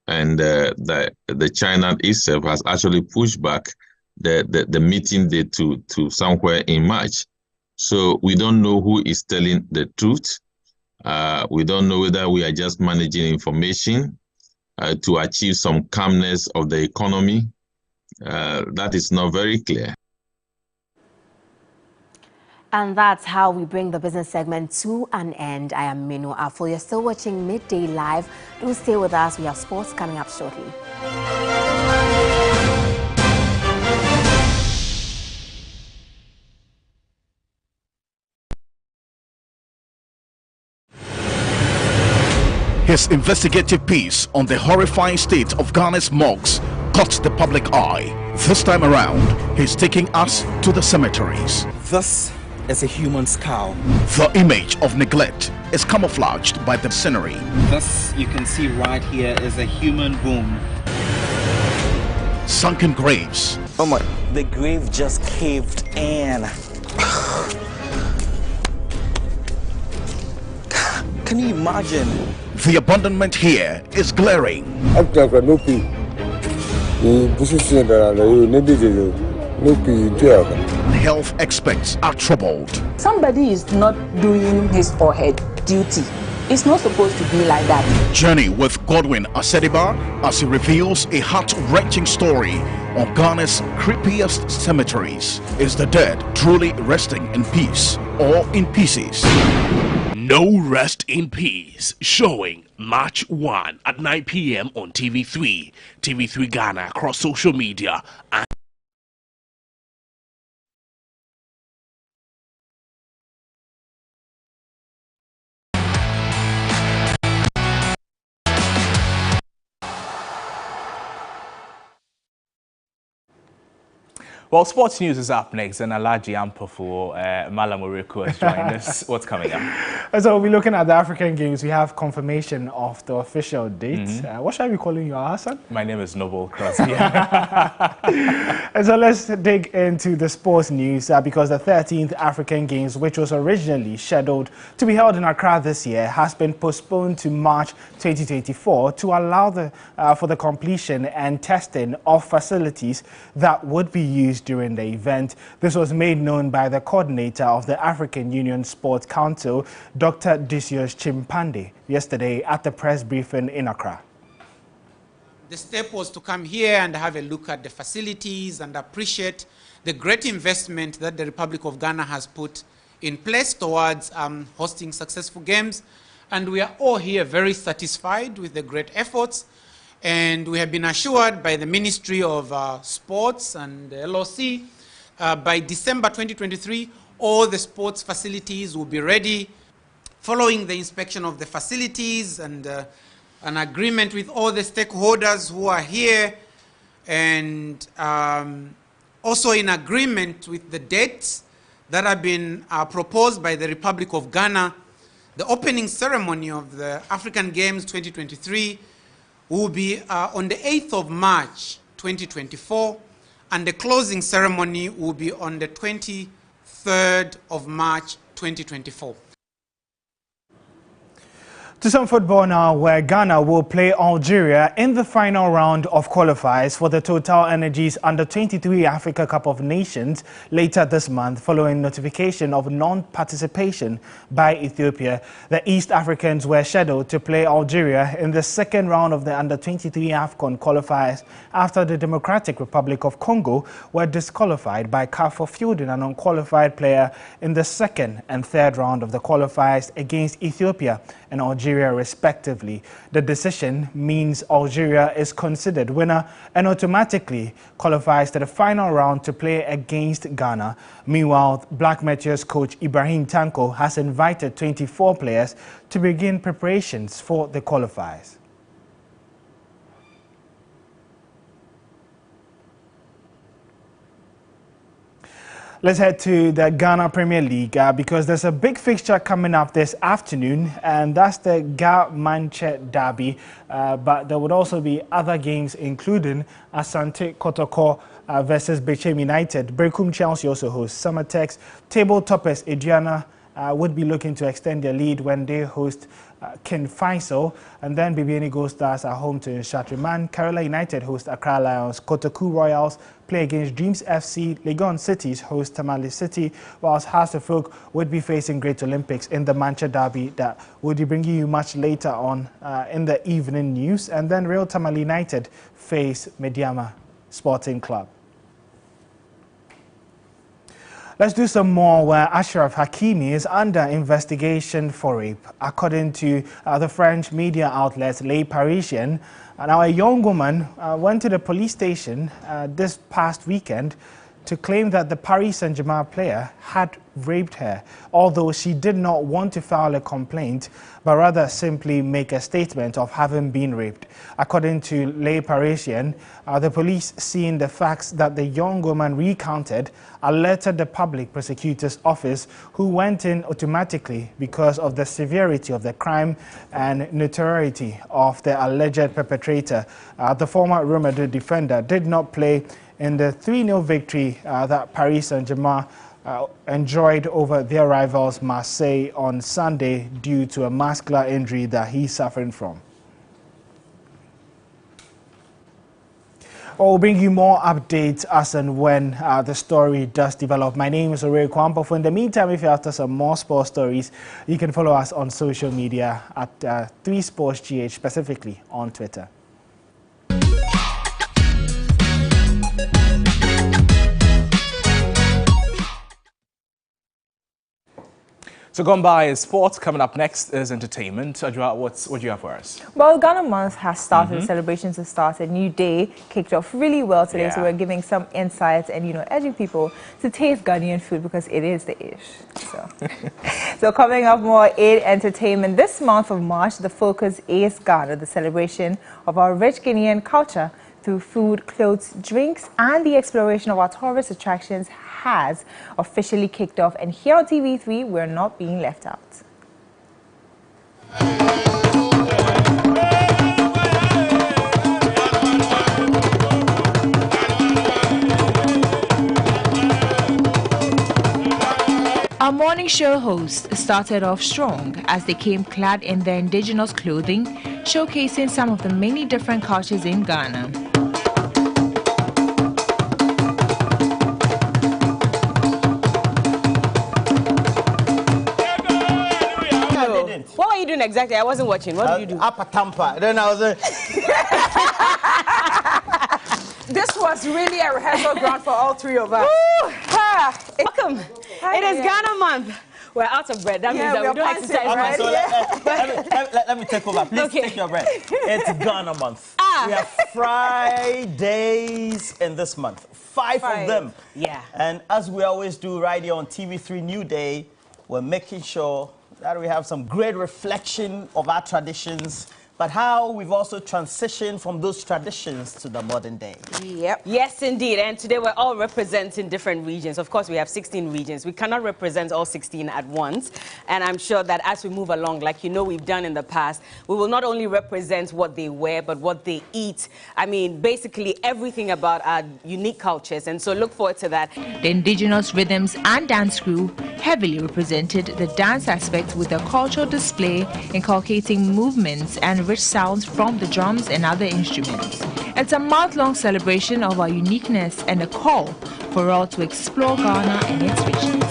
And the China itself has actually pushed back the meeting date to somewhere in March. So we don't know who is telling the truth. We don't know whether we are just managing information to achieve some calmness of the economy. That is not very clear. And that's how we bring the business segment to an end. I am Minu Afo. You're still watching Midday Live. Do stay with us. We have sports coming up shortly. His investigative piece on the horrifying state of Ghana's morgues caught the public eye. This time around, he's taking us to the cemeteries. This is a human skull. The image of neglect is camouflaged by the scenery. This you can see right here is a human womb. Sunken graves. Oh my, the grave just caved in. Can you imagine? The abandonment here is glaring. Health experts are troubled. Somebody is not doing his or her duty. It's not supposed to be like that. Journey with Godwin Asediba as he reveals a heart-wrenching story on Ghana's creepiest cemeteries. Is the dead truly resting in peace or in pieces? No Rest in Peace, showing March 1 at 9 p.m. on TV3, TV3 Ghana across social media and Well, sports news is up next, and Alaji Ampofo, Malam Uriku has joined us. What's coming up? So we'll be looking at the African Games. We have confirmation of the official date. What shall I be calling you, Hassan? My name is Noble Crosby. And so let's dig into the sports news because the 13th African Games, which was originally scheduled to be held in Accra this year, has been postponed to March 2024 to allow for the completion and testing of facilities that would be used during the event. This was made known by the coordinator of the African Union Sports Council, Dr. Decius Chimpande, yesterday at the press briefing in Accra. The step was to come here and have a look at the facilities and appreciate the great investment that the Republic of Ghana has put in place towards hosting successful games. And we are all here very satisfied with the great efforts. And we have been assured by the Ministry of Sports and the LOC by December 2023, all the sports facilities will be ready. Following the inspection of the facilities and an agreement with all the stakeholders who are here, and also in agreement with the dates that have been proposed by the Republic of Ghana, the opening ceremony of the African Games 2023 will be on the 8th of March 2024 and the closing ceremony will be on the 23rd of March 2024. To some football now, where Ghana will play Algeria in the final round of qualifiers for the Total Energies Under-23 Africa Cup of Nations later this month, following notification of non-participation by Ethiopia. The East Africans were scheduled to play Algeria in the second round of the Under-23 AFCON qualifiers after the Democratic Republic of Congo were disqualified by CAF for fielding an unqualified player in the second and third round of the qualifiers against Ethiopia and Algeria respectively. The decision means Algeria is considered winner and automatically qualifies to the final round to play against Ghana. Meanwhile, Black Meteors coach Ibrahim Tanko has invited 24 players to begin preparations for the qualifiers. Let's head to the Ghana Premier League because there's a big fixture coming up this afternoon, and that's the Ga-Manche Derby. But there would also be other games, including Asante Kotoko versus Bechem United. Berekum Chelsea also hosts Summertex. Table toppers Adriana would be looking to extend their lead when they host Ken Faisal, and then BBN Gold Stars are home to Shatriman. Kerala United host Accra Lions. Kotoku Royals play against Dreams FC. Legon Cities host Tamale City, whilst Hearts of Oak would be facing Great Olympics in the Manchester Derby that will be bringing you much later on in the evening news. And then Real Tamale United face Mediama Sporting Club. Let's do some more where Ashraf Hakimi is under investigation for rape. According to the French media outlet Le Parisien, now a young woman went to the police station this past weekend to claim that the Paris Saint-Germain player had raped her, although she did not want to file a complaint, but rather simply make a statement of having been raped. According to Le Parisien, the police, seeing the facts that the young woman recounted, alerted the public prosecutor's office, who went in automatically because of the severity of the crime and notoriety of the alleged perpetrator. The former Real Madrid defender did not play in the 3-0 victory that Paris Saint-Germain enjoyed over their rivals Marseille on Sunday due to a muscular injury that he's suffering from. We'll bring you more updates as and when the story does develop. My name is Ore Kwampo. In the meantime, if you're after some more sports stories, you can follow us on social media at 3SportsGH, specifically on Twitter. So gone by is sports. Coming up next is entertainment. Ajwa, what do you have for us? Well, Ghana Month has started. The celebrations have started. New Day kicked off really well today. So we're giving some insights and, urging people to taste Ghanaian food because it is the ish. So coming up more in entertainment. This month of March, the focus is Ghana, the celebration of our rich Ghanaian culture through food, clothes, drinks, and the exploration of our tourist attractions has officially kicked off. And here on TV3, we're not being left out. Our morning show hosts started off strong as they came clad in their indigenous clothing, showcasing some of the many different cultures in Ghana. What were you doing exactly? I wasn't watching. What did you do? Upper Tampa. Then I was This was really a rehearsal ground for all three of us. Welcome. It is Ghana Month. We're out of bread. That means that we don't exercise, right? So let me take over. Please take your bread. It's Ghana Month. We have Fridays in this month. Five of them. Yeah. And as we always do right here on TV3 New Day, we're making sure that we have some great reflection of our traditions but how we've also transitioned from those traditions to the modern day. Yep. Yes, indeed. And today we're all representing different regions. Of course, we have 16 regions. We cannot represent all 16 at once. And I'm sure that as we move along, like we've done in the past, we will not only represent what they wear, but what they eat. I mean, basically everything about our unique cultures. And so look forward to that. The indigenous rhythms and dance crew heavily represented the dance aspect with a cultural display inculcating movements and rich sounds from the drums and other instruments. It's a month-long celebration of our uniqueness and a call for all to explore Ghana and its regions.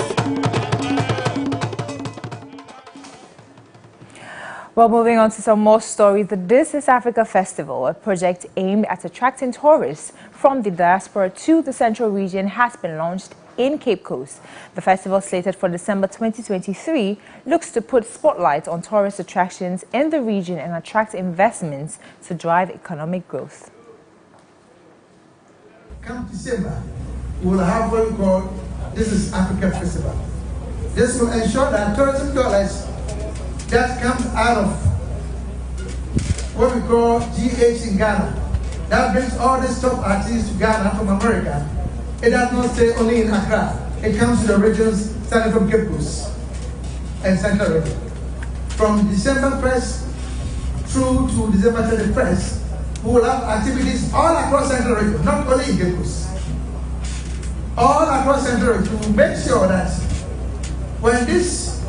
Well, moving on to some more stories, the This is Africa Festival, a project aimed at attracting tourists from the diaspora to the central region, has been launched in Cape Coast. The festival, slated for December 2023, looks to put spotlight on tourist attractions in the region and attract investments to drive economic growth. Come December, we will have what we call This is Africa Festival. This will ensure that tourism dollars that comes out of what we call GH in Ghana, that brings all these top artists to Ghana from America. It does not stay only in Accra. It comes to the regions starting from Cape Coast and Central Region. From December 1st through to December 31st, we will have activities all across Central Region, not only in Cape Coast. All across Central Region to make sure that when these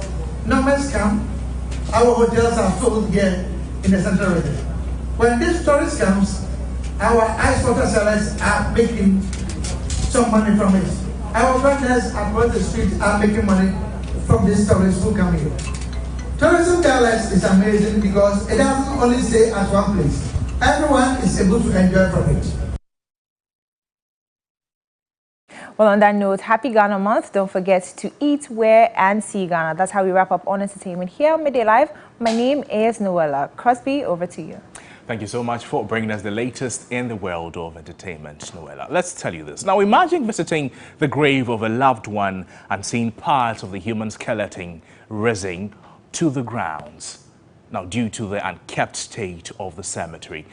numbers come, our hotels are full here in the Central Region. When this tourist comes, our ice water sellers are making some money from it. Our partners across the street are making money from these tourists who come here. Tourism dollars is amazing because it doesn't only stay at one place. Everyone is able to enjoy from it. Well, on that note, happy Ghana month. Don't forget to eat, wear, and see Ghana. That's how we wrap up on entertainment here on Midday Live. My name is Noella Crosby. Over to you. Thank you so much for bringing us the latest in the world of entertainment, Noella. Let's tell you this. Now, imagine visiting the grave of a loved one and seeing parts of the human skeleton rising to the grounds. Now, due to the unkept state of the cemetery,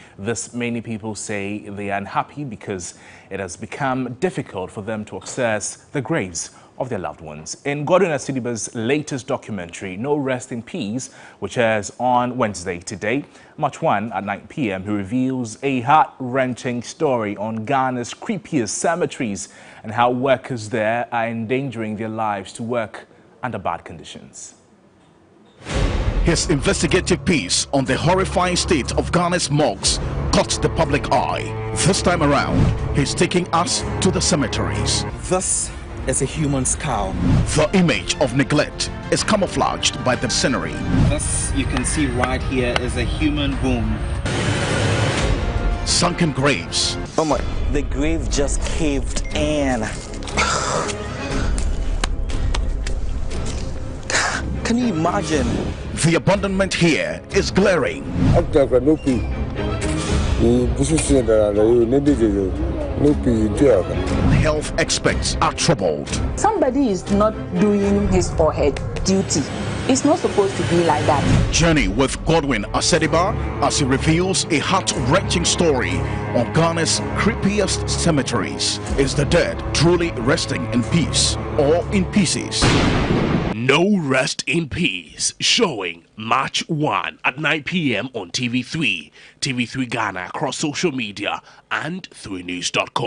many people say they are unhappy because it has become difficult for them to access the graves of their loved ones. In Godwin Asidiba's latest documentary, No Rest in Peace, which airs on Wednesday today, March 1 at 9 p.m., he reveals a heart-wrenching story on Ghana's creepiest cemeteries and how workers there are endangering their lives to work under bad conditions. His investigative piece on the horrifying state of Ghana's morgues caught the public eye. This time around, he's taking us to the cemeteries. This is a human skull. The image of neglect is camouflaged by the scenery. This you can see right here is a human womb. Sunken graves. Oh my, the grave just caved in. Can you imagine? The abandonment here is glaring. Health experts are troubled. Somebody is not doing his or her duty. It's not supposed to be like that. Journey with Godwin Asediba as he reveals a heart-wrenching story on Ghana's creepiest cemeteries. Is the dead truly resting in peace or in pieces? No Rest in Peace, showing March 1 at 9 p.m. on TV3, TV3 Ghana across social media and 3news.com.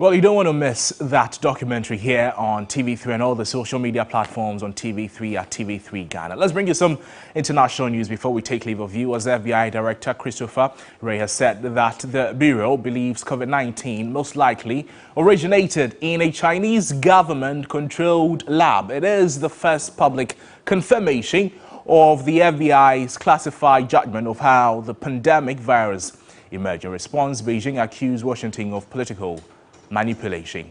Well, you don't want to miss that documentary here on TV3 and all the social media platforms on TV3 at TV3 Ghana. Let's bring you some international news before we take leave of you. As FBI Director Christopher Wray has said that the Bureau believes COVID-19 most likely originated in a Chinese government-controlled lab. It is the first public confirmation of the FBI's classified judgment of how the pandemic virus emerged. In response, Beijing accused Washington of political manipulation.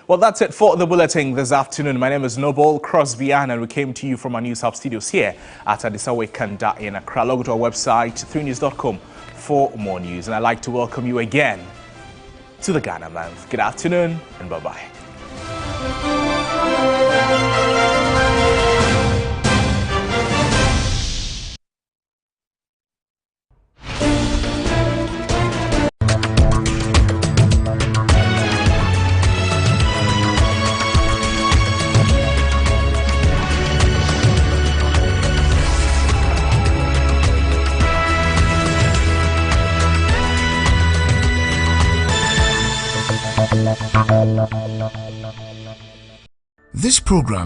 Well, that's it for the bulletin this afternoon. My name is Noble Crosby and we came to you from our News Hub studios here at Adisawe Kanda in Accra. Log to our website 3news.com for more news. And I'd like to welcome you again to the Ghana Month. Good afternoon and bye-bye. This program